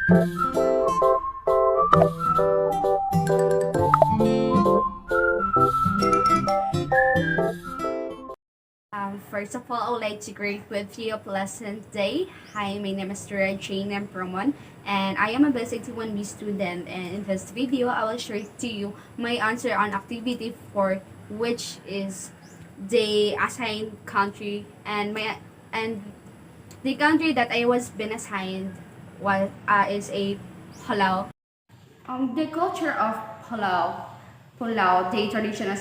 First of all, I would like to greet with you a pleasant day. Hi, my name is Jane Promon, and I am a basic 1B student. And in this video, I will share to you my answer on activity 4, which is the assigned country, and the country that I was been assigned was is a Palau. The culture of Palau, the traditional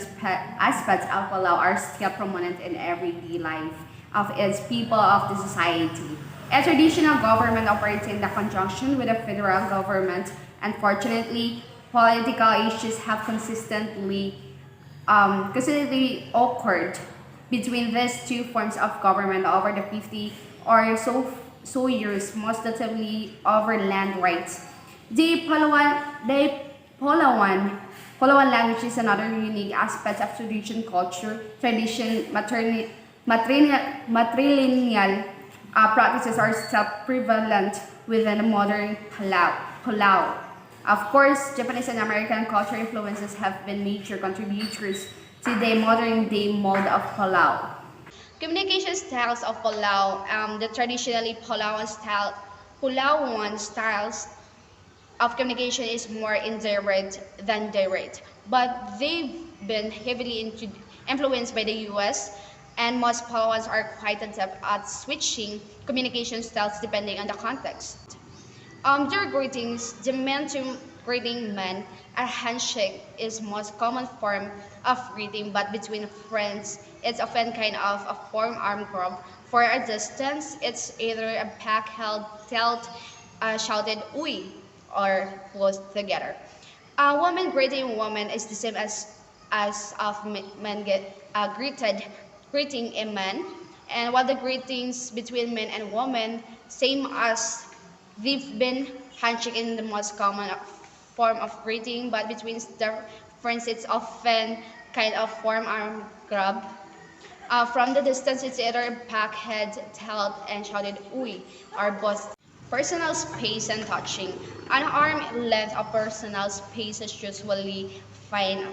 aspects of Palau are still prominent in everyday life of its people of the society. A traditional government operates in the conjunction with the federal government. Unfortunately, political issues have consistently occurred between these two forms of government over the 50 or so years, most notably over land rights. The Palawan language is another unique aspect of tradition culture. Matrilineal practices are still prevalent within the modern Palau. Of course, Japanese and American culture influences have been major contributors to the modern day mode of Palau. Communication styles of Palau, the traditionally Palauan styles of communication is more indirect than direct, but they've been heavily influenced by the US, and most Palauans are quite adept at switching communication styles depending on the context. Their greetings, the man to greeting men, a handshake is most common form of greeting, but between friends, it's often kind of a form arm grab. For a distance, it's either a pack held, tilt, shouted "uy," or close together. A woman greeting a woman is the same as of men get greeting a man, and while the greetings between men and women same as they've been handshake in the most common form of greeting, but between the friends it's often kind of form arm grab. From the distance, it's either pack head, tilt, and shouted "uy," or both. Personal space and touching. An arm length of personal space is usually fine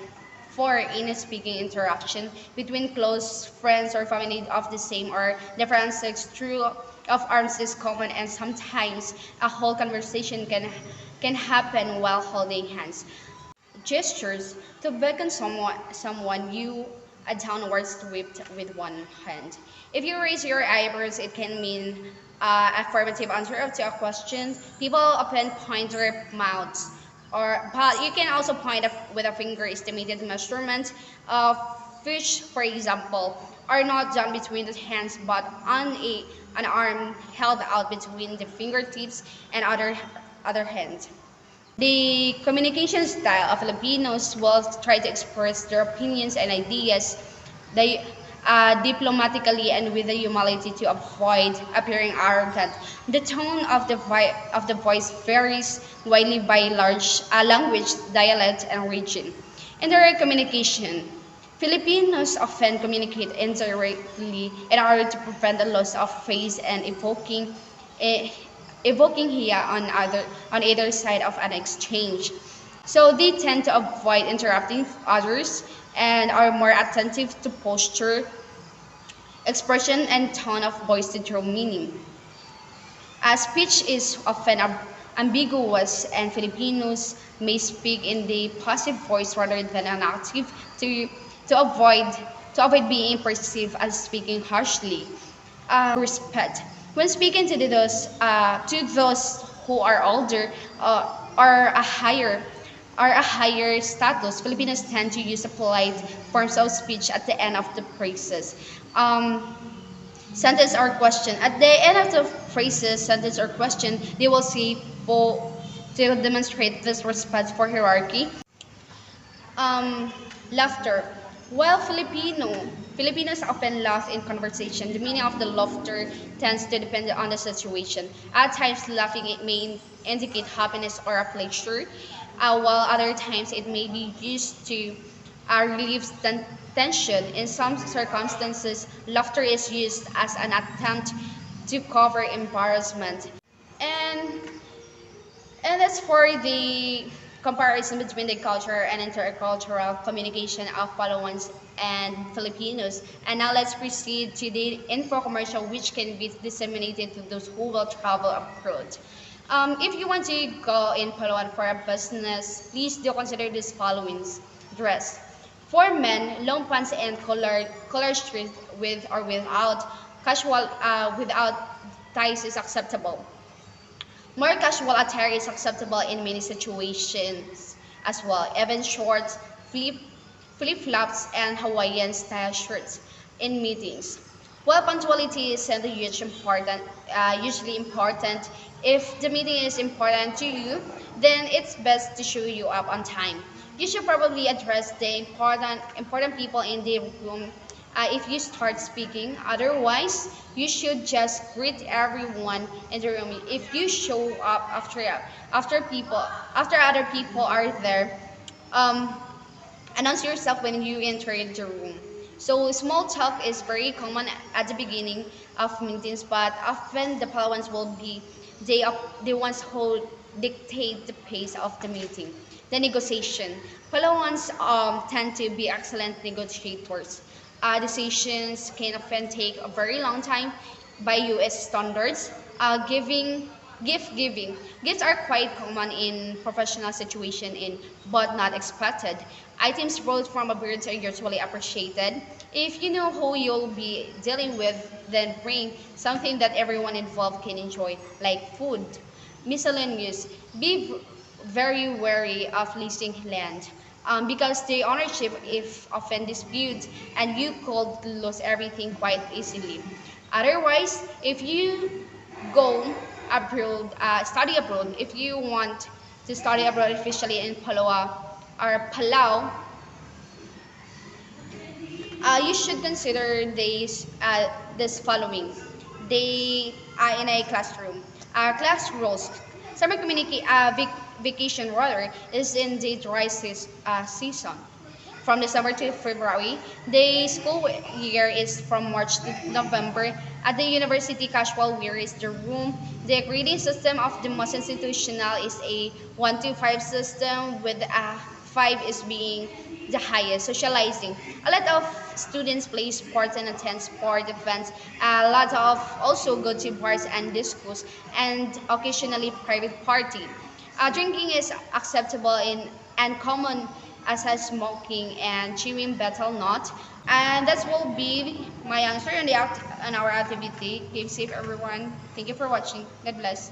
for any speaking interaction between close friends or family of the same or different sex. True of arms is common, and sometimes a whole conversation can happen while holding hands. Gestures to beckon someone you a downward sweep with one hand. If you raise your eyebrows, it can mean affirmative answer to a question. People often point their mouths, but you can also point with a finger. Estimated measurement of fish, for example, are not done between the hands, but on an arm held out between the fingertips and other hand. The communication style of Filipinos will try to express their opinions and ideas they, diplomatically and with the humility to avoid appearing arrogant. The tone of the voice varies widely by large language, dialect, and region. Indirect communication. Filipinos often communicate indirectly in order to prevent the loss of face and evoking here on either side of an exchange. So they tend to avoid interrupting others and are more attentive to posture, expression, and tone of voice to draw meaning. As speech is often ambiguous, and Filipinos may speak in the passive voice rather than an active to avoid being perceived as speaking harshly. Respect. When speaking to those who are older or a higher status, Filipinos tend to use a polite forms of speech at the end of the phrases. Sentence or question. At the end of the phrases, sentence or question, they will say po to demonstrate this respect for hierarchy. Laughter. While Filipinos often laugh in conversation, the meaning of the laughter tends to depend on the situation. At times, laughing it may indicate happiness or a pleasure, while other times it may be used to relieve tension. In some circumstances, laughter is used as an attempt to cover embarrassment. And that's for the comparison between the culture and intercultural communication of Palawans and Filipinos. And now let's proceed to the info commercial, which can be disseminated to those who will travel abroad. If you want to go in Palawan for a business, please do consider these followings. Dress. For men, long pants and collar shirt with or without casual without ties is acceptable. More casual attire is acceptable in many situations as well. Even shorts, flip-flops, and Hawaiian style shirts in meetings. While punctuality is usually important. If the meeting is important to you, then it's best to show you up on time. You should probably address the important people in the room if you start speaking. Otherwise, you should just greet everyone in the room. If you show up after other people are there, um, announce yourself when you enter the room. So small talk is very common at the beginning of meetings, but often the Palawans will be the ones who dictate the pace of the meeting. The negotiation. Palawans tend to be excellent negotiators. Decisions can often take a very long time by U.S. standards. Gift giving. Gifts are quite common in professional situation but not expected. Items brought from abroad are usually appreciated. If you know who you'll be dealing with, then bring something that everyone involved can enjoy, like food. Miscellaneous. Be very wary of leasing land. Because the ownership is often disputed and you could lose everything quite easily. Otherwise, if you go abroad, study abroad, if you want to study abroad officially in Palau, you should consider this following. They are in a classroom. Class rules. Summer vacation rather is in the dry season. From December to February. The school year is from March to November. At the university, casual wear is the room. The grading system of the most institutional is a 1 to 5 system, with a 5 is being the highest. Socializing. A lot of students play sports and attend sport events. A lot of also go to bars and discos and occasionally private party. Drinking is acceptable in and common as a smoking and chewing betel not. And that will be my answer on our activity. Keep safe, everyone. Thank you for watching. God bless.